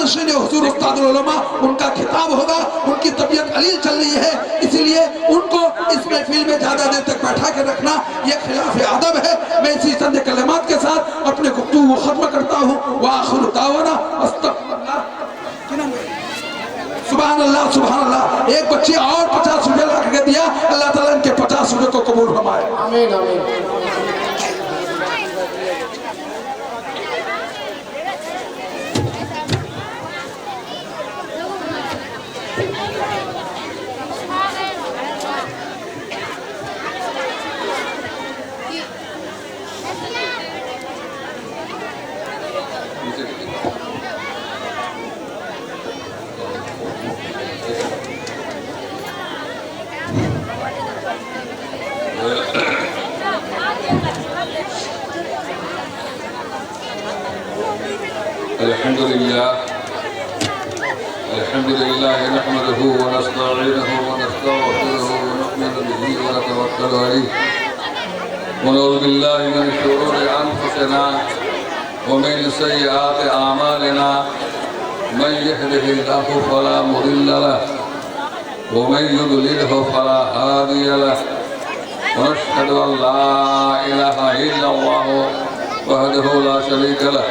जानशीन हुजूर उस्तादुल उलमा, उनका खिताब होगा। उनकी तबीयत अलील चल रही है, इसीलिए उनको इस महफिल में ज्यादा देर तक बैठा के रखना यह खिलाफ अदब है। मैं इसी चंद कलिमात के साथ अपने गुफ्तगू को खत्म करता हूँ। व आखिरु दावाना अस्तगफिरुल्लाह। सुभान अल्लाह, सुभान अल्लाह। एक बच्ची और 50 रुपये ला के दिया, अल्लाह ताला इनके 50 रुपये को कबूल फरमाए। आमीन आमीन। अल्हम्दुलिल्लाह नहमदुहु व नस्तईनुहु व नस्तगफिरुहु व नु'मिनु बिही व नतवक्कलु अलैहि व नऊज़ु बिल्लाहि मिन शुरूरि अनफुसिना व मिन सय्यिआति अमालिना मन यहदिहिल्लाहु फला मुदिल्ल लहु व मन युद्लिलहु फला हादिय लहु व नशहदु अन ला इलाहा इल्लल्लाहु वहदहु ला शरीका लहु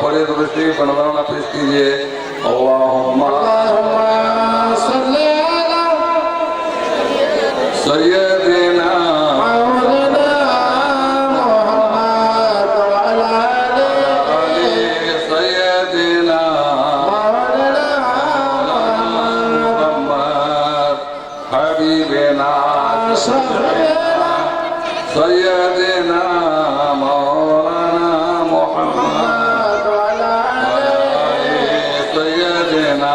पढ़े तो तशरीफ बनवाना पेश कीजिए। अल्लाहुम्मा सल्ली अला सय्यदिना मौलाना मुहम्मद व अला आलिहि सय्यदिना हबीबना सय्यदना मौलाना मुहम्मद व अला आलिहि सय्यदना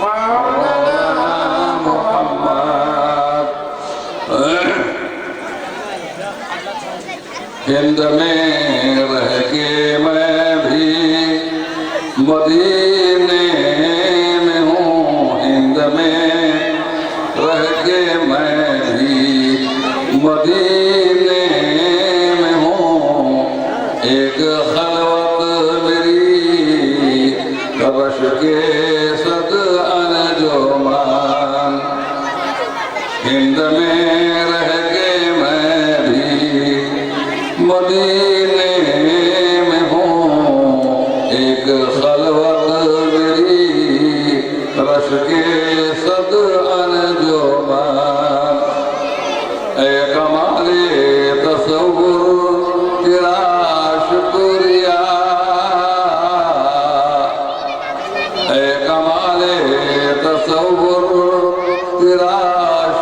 मौलाना मुहम्मद। हिंद में रह के मैं भी मदीने में हूँ, हिंद में रह के मैं भी मदीने